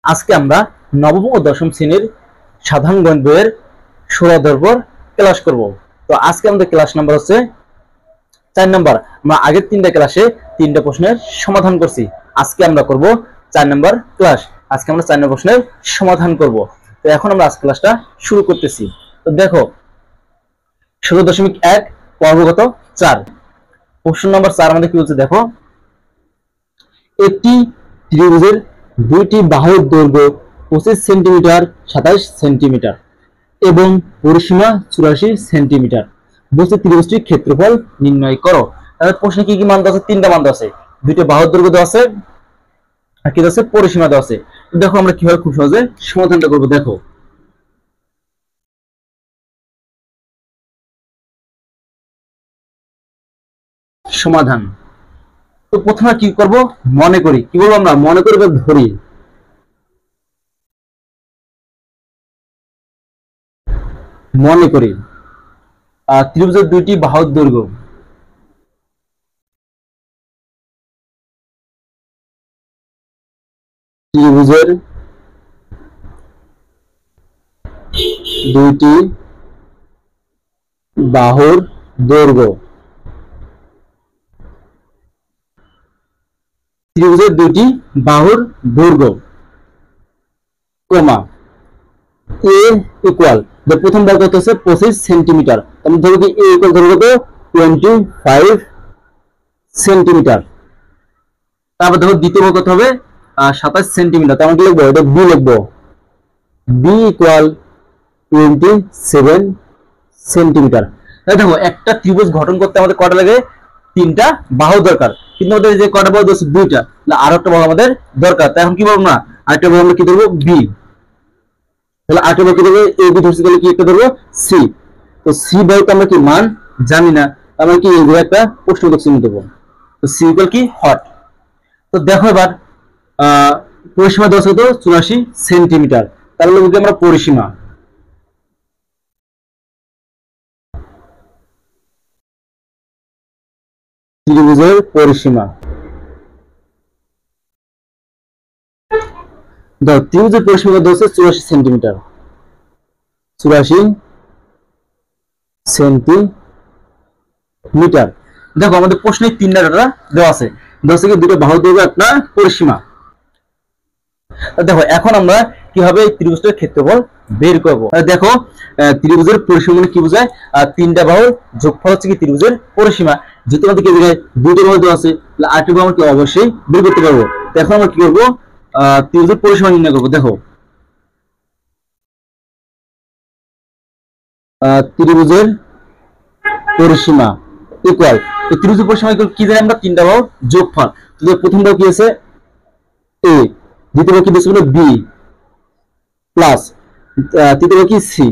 আজকে আমরা নবম ও দশম শ্রেণীর সাধারণ গণিত বইয়ের 16 পর্ব ক্লাস করব। তো আজকে আমাদের ক্লাস নাম্বার হচ্ছে 4 নাম্বার। আমরা আগের 3টা ক্লাসে 3টা প্রশ্নের সমাধান করছি। আজকে আমরা করব 4 নাম্বার ক্লাস। আজকে আমরা 4 নম্বর প্রশ্নের সমাধান করব। তো এখন আমরা আজকে ক্লাসটা শুরু করতেছি। তো দেখো 16.1 পর্বগত 4 প্রশ্ন নাম্বার 4 আমাদের কি বলছে দেখো, একটি ত্রিভুজের দুইটি বাহুর দৈর্ঘ্য 25 সেন্টিমিটার 27 সেন্টিমিটার এবং পরিসীমা 84 সেন্টিমিটার। বলছে ত্রিভুজটির ক্ষেত্রফল নির্ণয় করো। তাহলে প্রশ্নে কি কি মান দেওয়া আছে? 3টা মান দেওয়া আছে, দুইটা বাহুর দৈর্ঘ্য দেওয়া আছে আর কি দেওয়া আছে? পরিসীমা দেওয়া আছে। দেখো আমরা কিভাবে খুব সহজে সমাধানটা করব। দেখো সমাধান। তো প্রথমে কি করব? মনে করি। কি বলবো আমরা? মনে করি বা ধরি। মনে করি ত্রিভুজের দুইটি বাহুর দৈর্ঘ্য ত্রিভুজের দুইটি বাহুর দৈর্ঘ্য ত্রিভুজের দুইটি বাহুর দৈর্ঘ্য কমা এ ইকুয়াল, প্রথম বাহু কত হচ্ছে 25 সেন্টিমিটার। আমি ধরো কি এ ইকুয়াল ধরো কত 25 সেন্টিমিটার। তারপর দেখো দ্বিতীয় বাহু কত হবে 27 সেন্টিমিটার। তার মানে কি লিখবো? এটা বি লিখবো। B equal 27 centimetre. দেখো একটা ত্রিভুজ গঠন করতে আমাদের কটা লাগে? 3টা বাহু দরকার, কিন্তু আমাদের যে কটা বাহু আছে? 2টা। আর একটা বাহু আমাদের দরকার। তাই এখন কি বলবো না, আরেকটা বাহু আমরা কি ধরবো? বি। তাহলে আরেকটা বাহু কি ধরবো? এ বি ধরছি, তাহলে কি একটা ধরবো? সি। তো সি বাহুতে আমরা কি মান জানি না, আমরা কি এই জায়গায় একটা প্রশ্নবোধক চিহ্ন দেবো। তো সি ইকুয়াল কি? হট। তো দেখো এবার পরিসীমা দেওয়া আছে কত? 84 সেন্টিমিটার। তাহলে লিখবো আমরা পরিসীমা। ত্রিভুজের পরিসীমা। দেখো ত্রিভুজের পরিসীমা দেওয়া আছে 84 সেন্টিমিটার। 84 সেন্টিমিটার। দেখো আমাদের প্রশ্নে 3টা ডাটা দেওয়া আছে, কি দুটো বাহুর দৈর্ঘ্য একটা পরিসীমা। দেখো এখন আমরা কিভাবে এই ত্রিভুজটার ক্ষেত্রফল বের করব। দেখো ত্রিভুজের পরিসীমা মানে কি বোঝায়? 3টা বাহুর যোগফল হচ্ছে কি ত্রিভুজের পরিসীমা। যেহেতু আমাদের কি জায়গায় 2টা বাহু দেওয়া আছে, তাহলে 8টা বাহু আমরা অবশ্যই বের করতে পারবো। এখন আমরা কি করবো? ত্রিভুজের পরিসীমা নির্ণয় করবো। দেখো ত্রিভুজের পরিসীমা ইকুয়াল, তো ত্রিভুজের পরিসীমা ইকুয়াল কি জানি আমরা? 3টা বাহুর যোগফল। তো প্রথম বাহু কি আছে? এ, দ্বিতীয় বাহু কি দিয়েছে? বি প্লাস তৃতীয় বাহু কি? সি।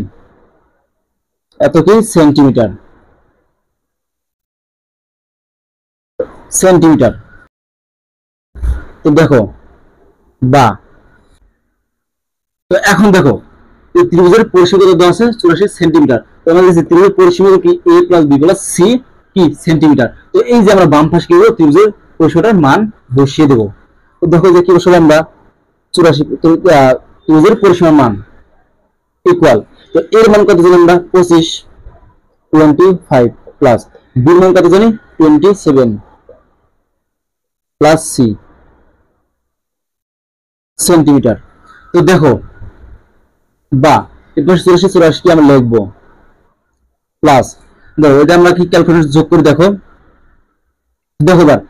এত কি? সেন্টিমিটার। সেন্টিমিটার। তো দেখো বা, তো এখন দেখো এই ত্রিভুজের পরিসীমা কত দেওয়া আছে? 84 সেন্টিমিটার। তো আমাদের যে ত্রিভুজের পরিসীমা কি? a plus B plus C কি? সেন্টিমিটার। তো এই যে আমরা বাম পাশে কি করব? ত্রিভুজের পরিসীমাটার মান বসিয়ে দেব। তো দেখো যে কি বসাবো আমরা? 84 ত্রিভুজের পরিসীমার মান ইকুয়াল, তো এর মান কত জানি আমরা? 25 প্লাস বির মান কত জানি? 27 প্লাস সি সেন্টিমিটার। তো দেখো বা এরপর 84 কি আমরা লিখবো প্লাস, দেখো এটা আমরা কি ক্যালকুলেটর যোগ করে দেখো। দেখো এবার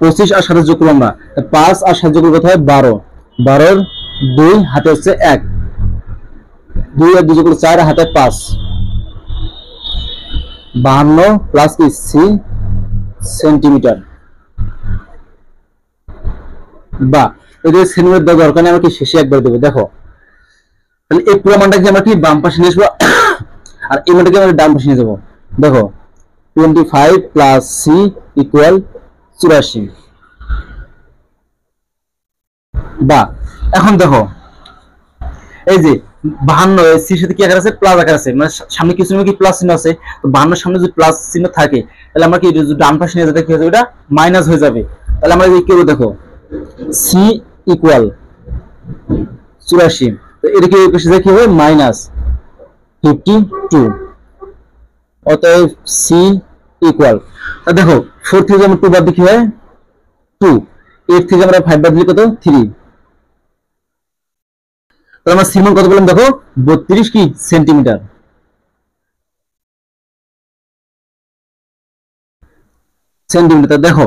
25 আর 27 যোগ করবো আমরা, 5 আর 7 যোগ করবো কত হয়? 12। 12 2 হাতে হচ্ছে 1, 2 আর 2 যোগ করলে 4 হাতে 5, 52 প্লাস কি? C centimetre. বা এদের সেন্টিমিটার দেওয়ার দরকার নেই, আমরা কি শেষে একবার দেবো। দেখো তাহলে এই পুরো মানটাকে আমরা কি বাম পাশে নিয়ে আসবো আর এই মানটাকে আমরা ডান পাশে নিয়ে যাবো। দেখো 25 প্লাস সি ইকুয়াল 84। বা এখন দেখো এই যে 52 সির সাথে কি আকার আছে? প্লাস আকার আছে, মানে সামনে কিছু কি প্লাস চিহ্ন আছে। তো 52 সামনে যদি প্লাস চিহ্ন থাকে, তাহলে আমরা কি ডান পাশে নিয়ে যেতে কি হবে? এটা মাইনাস হয়ে যাবে। তাহলে আমরা কি করব? দেখো সি ইকুয়াল 84, তো এটা কি কি হবে -52, অতএব সি ইকুয়াল, দেখো 4 থেকে আমরা 2 বাদ দিই কি হয় 2, 8 থেকে আমরা 5 বাদ দিলে কত 3, তাহলে আমরা সি মান কত পেলাম দেখো 32 কি সেন্টিমিটার। দেখো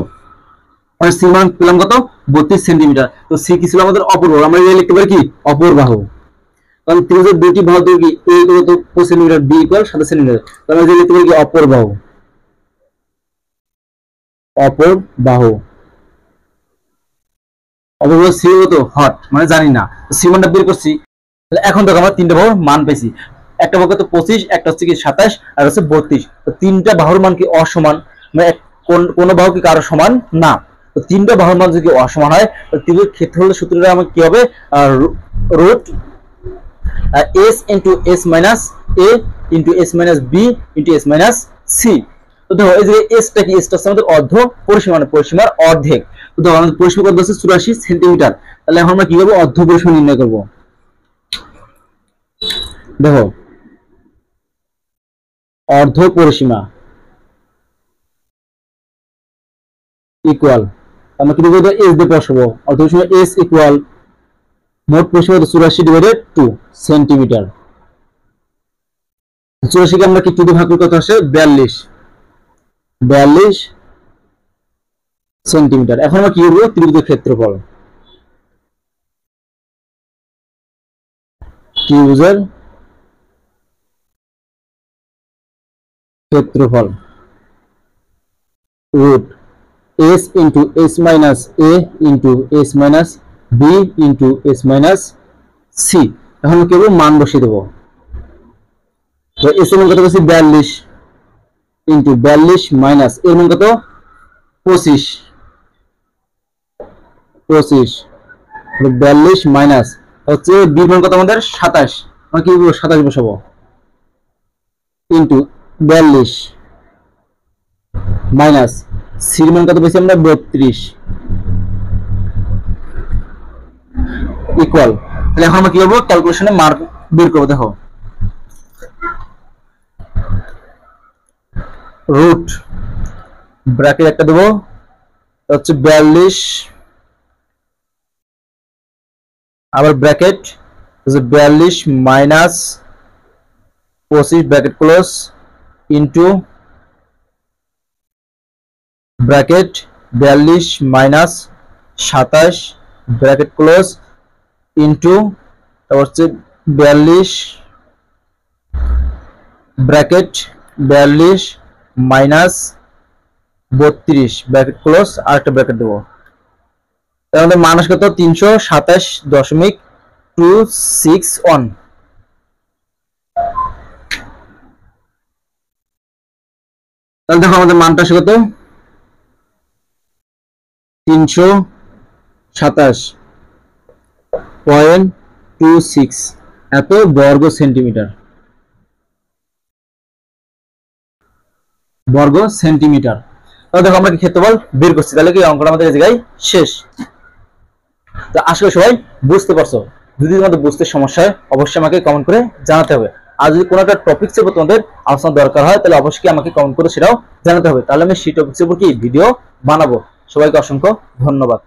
আমরা সি মান পেলাম কত 32 সেন্টিমিটার। তো সি কি ছিল আমাদের অপর বাহু, আমরা লিখতে পারি কি অপর বাহু, কারণ ত্রিভুজের দুইটি বাহু কি এ কত 5 সেন্টিমিটার, বি ইকুয়াল 7 সেন্টিমিটার, তাহলে আমরা লিখতে পারি কি অপর বাহু, অপর বাহু, অপর বাহু সি কত হট মানে জানি না, সি মানটা বের করছি। তাহলে এখন দেখো আমরা তিনটা বাহুর মান পেয়েছি, একটা বাহু কত 25, একটা হচ্ছে কি 27 আর হচ্ছে 32, তো তিনটা বাহুর মান কি অসমান, মানে কোন বাহু কি কারো সমান না, তো তিনটা বাহুর মান যদি অসমান হয় তাহলে ত্রিভুজের ক্ষেত্রফলের সূত্রটা আমাদের কি হবে root s into s minus a into s minus b into s minus c। তো দেখো এই যে s টা কি, s টা আমাদের অর্ধ পরিসীমা, মানে পরিসীমার অর্ধেক, তো দেখো আমাদের পরিসীমা কত আছে 84 সেন্টিমিটার, তাহলে এখন আমরা কি করব অর্ধ পরিসীমা নির্ণয় করব। দেখো অর্ধ পরিসীমা ইকুয়াল, আমরা কি করব s দিয়ে বসাবো, অর্ধ পরিসীমা s ইকুয়াল মোট পরিসীমা 84 ডিভাইডেড 2 সেন্টিমিটার। 84 কে আমরা কি 2 দিয়ে ভাগ করলে কত আসে 42 সেন্টিমিটার। এখন আমরা কি করব ত্রিভুজের ক্ষেত্রফল, ত্রিভুজের ক্ষেত্রফল root s into s minus a into s minus b into s minus c। এখন কি করব মান বসিয়ে দেব, তো s এর মান কত বসি 42 into 42 মাইনাস এর মান কত 25, 42 মাইনাস হচ্ছে b এর মান কত আমাদের 27, আমরা কি করব 27 বসাবো ইনটু 42 মাইনাস সি এর মান কত পেয়েছি আমরা 32 ইকুয়াল, তাহলে এখন আমরা কি করব ক্যালকুলেশনে মান বের করব। দেখো রুট ব্র্যাকেট একটা দেব হচ্ছে 42 আবার ব্র্যাকেট হচ্ছে 42 minus 25 bracket close into bracket 42 minus 27 bracket close into তারপর হচ্ছে 42 ব্র্যাকেট 42 মাইনাস 32 ব্র্যাকেট ক্লোজ আর একটা ব্র্যাকেট দেবো, তার মধ্যে মাইনাস কত 327.261। তাহলে দেখো আমাদের মানটা আসে কত 327.26 এত বর্গ সেন্টিমিটার, বর্গ সেন্টিমিটার। তাহলে দেখো আমরা কি ক্ষেত্রফল বের করছি, তাহলে কি অঙ্কটা আমাদের এই জায়গায় শেষ। তো আশা করি সবাই বুঝতে পারছো, যদি তোমাদের বুঝতে সমস্যা হয় অবশ্যই আমাকে কমেন্ট করে জানাতে হবে, আর যদি কোনো একটা টপিকসের উপর তোমাদের আলোচনা দরকার হয় তাহলে অবশ্যই আমাকে কমেন্ট করে সেটাও জানাতে হবে, তাহলে আমি সেই টপিকসের উপর কি ভিডিও বানাবো। সবাইকে অসংখ্য ধন্যবাদ।